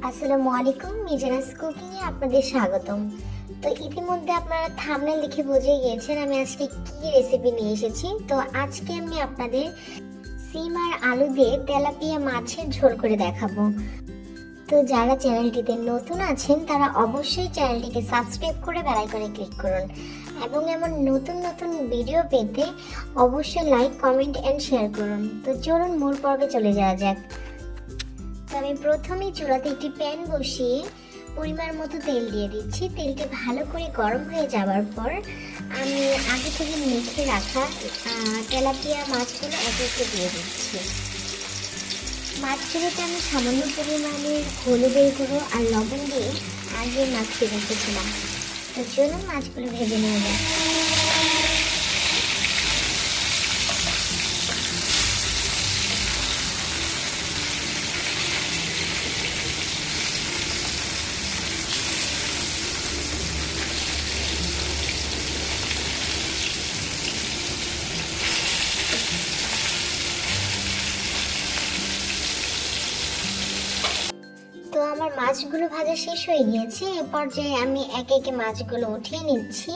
আসসালামু আলাইকুম, মিজানাস কুকিং এ আপনাদের স্বাগতম। তো ইতিমধ্যে আপনারা থাম্বনেল দেখে বুঝে গিয়েছেন আমি আজকে কি রেসিপি নিয়ে এসেছি। তো আজকে আমি আপনাদের সিম আর আলু দিয়ে তেলাপিয়া মাছের ঝোল করে দেখাবো। তো যারা চ্যানেলটিতে নতুন আছেন তারা অবশ্যই চ্যানেলটিকে সাবস্ক্রাইব করে বেল আইকনে ক্লিক করুন এবং এমন নতুন নতুন ভিডিও পেতে অবশ্যই লাইক, কমেন্ট এন্ড শেয়ার করুন। তো চলুন মূল পর্বে চলে যাওয়া যাক। তো আমি প্রথমেই চুলাতে একটি প্যান বসিয়ে পরিমাণ মতো তেল দিয়ে দিচ্ছি। তেলটি ভালো করে গরম হয়ে যাওয়ার পর আমি আগে থেকে মেখে রাখা তেলাপিয়া মাছগুলো একে একে দিয়ে দিচ্ছি। মাছগুলোতে আমি সামান্য পরিমাণে হলুদের গুঁড়ো আর লবণ দিয়ে আগে মাখিয়ে রেখেছিলাম। তো চলুন মাছগুলো ভেজে নেওয়া যাক। তো আমার মাছগুলো ভাজা শেষ হয়ে গিয়েছে। এ পর্যায়ে আমি একে একে মাছগুলো উঠিয়ে নিচ্ছি।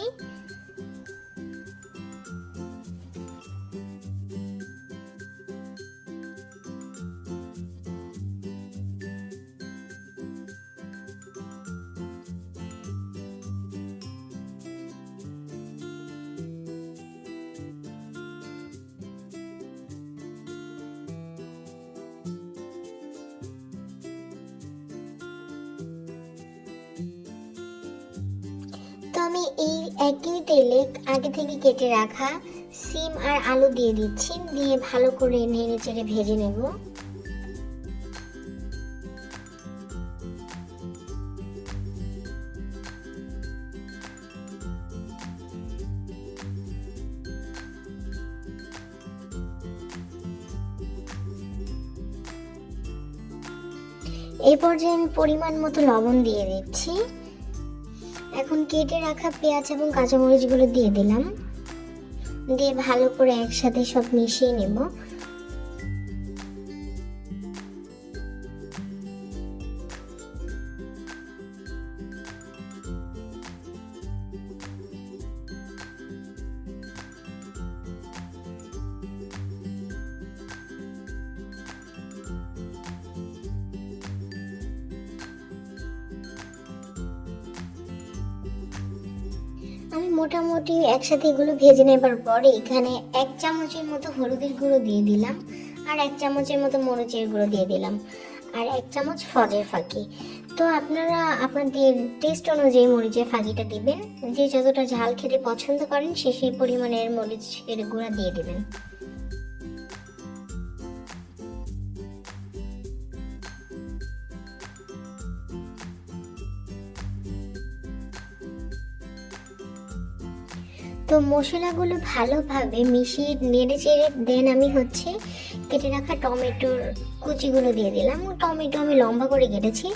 তো আমি এই একই তেলে আগে থেকে কেটে রাখা সিম আর আলু দিয়ে দিচ্ছি, দিয়ে ভালো করে নেড়ে চেড়ে ভেজে নেব। এই পর্যায়ে আমি পরিমাণ মতো লবণ দিয়ে দিচ্ছি। এখন কেটে রাখা পেঁয়াজ এবং কাঁচামরিচগুলো দিয়ে দিলাম, দিয়ে ভালো করে একসাথে সব মিশিয়ে নেব। আমি মোটামুটি একসাথে এগুলো ভেজে নেবার পরে এখানে 1 চামচের মতো হলুদের গুঁড়ো দিয়ে দিলাম, আর 1 চামচের মতো মরিচের গুঁড়ো দিয়ে দিলাম, আর 1 চামচ ফজের ফাঁকি। তো আপনারা আপনাদের টেস্ট অনুযায়ী মরিচের ফাঁকিটা দিবেন, যে যতটা ঝাল খেতে পছন্দ করেন সেই পরিমাণের মরিচের গুঁড়া দিয়ে দিবেন। তো মশলাগুলো ভালোভাবে মিশিয়ে নেড়ে চেড়ে দেন আমি কেটে রাখা টমেটোর কুচিগুলো দিয়ে দিলাম। টমেটো আমি লম্বা করে কেটেছি,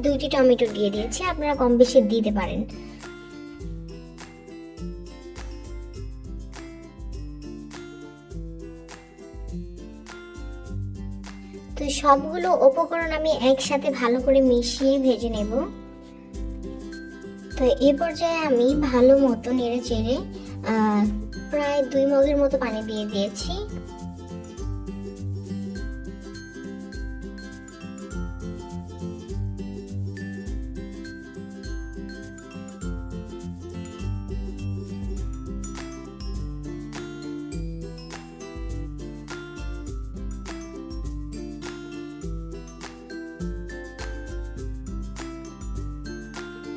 2টি টমেটো দিয়ে দিয়েছি, আপনারা কম বেশি দিতে পারেন। তো সবগুলো উপকরণ আমি একসাথে ভালো করে মিশিয়ে ভেজে নেব। তো এই পর্যায়ে আমি ভালো মতো নেড়ে চেড়ে প্রায় 2 মগের মতো পানি দিয়ে দিয়েছি।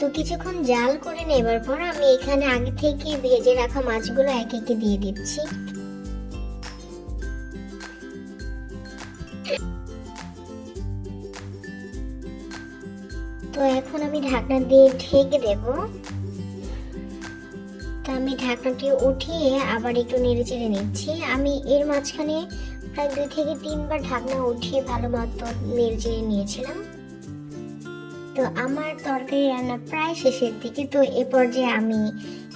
তো কিছুক্ষণ জাল করে নেবার পর আমি এখানে আগে থেকে ভেজে রাখা মাছগুলো এক একে দিয়ে দিচ্ছি। তো এখন আমি ঢাকনা দিয়ে ঢেকে দেব। তো আমি ঢাকনাটি উঠিয়ে আবার একটু নেড়ে চেড়ে নিচ্ছি। আমি এর মাঝখানে প্রায় 2 থেকে 3 বার ঢাকনা উঠিয়ে ভালো মতো নেড়ে চেড়ে নিয়েছিলাম। তো আমার তরকারি রান্না প্রায় শেষের দিকে। তো এ পর্যায়ে আমি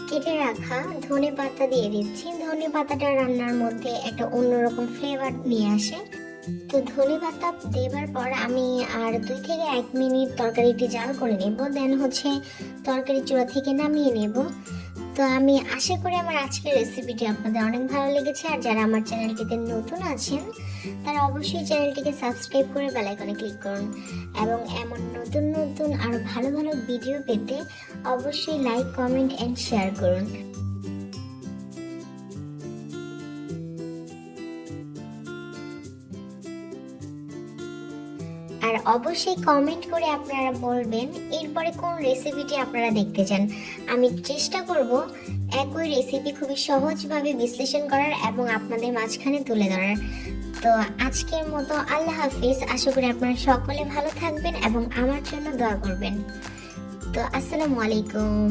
কেটে রাখা ধনে পাতা দিয়ে দিচ্ছি। ধনে পাতাটা রান্নার মধ্যে একটা অন্যরকম ফ্লেভার নিয়ে আসে। তো ধনে পাতা দেবার পর আমি আর 2 থেকে 1 মিনিট তরকারিটি জাল করে নেব, দেন হচ্ছে তরকারি চূড়া থেকে নামিয়ে নেব। তো আমি আশা করি আমার আজকের রেসিপিটি আপনাদের অনেক ভালো লেগেছে। আর যারা আমার চ্যানেলটিতে নতুন আছেন তারা অবশ্যই চ্যানেলটিকে সাবস্ক্রাইব করে বেল আইকনে ক্লিক করুন, এবং এমন নতুন নতুন আরো ভালো ভালো ভিডিও পেতে অবশ্যই লাইক, কমেন্ট এন্ড শেয়ার করুন। আর অবশ্যই কমেন্ট করে আপনারা বলবেন এরপরে কোন রেসিপিটি আপনারা দেখতে চান। আমি চেষ্টা করব একই রেসিপি খুবই সহজভাবে বিশ্লেষণ করার এবং আপনাদের মাঝখানে তুলে ধরার। তো আজকের মতো আল্লাহ হাফিজ। আশা করি আপনারা সকলে ভালো থাকবেন এবং আমার জন্য দোয়া করবেন। তো আসসালামু আলাইকুম।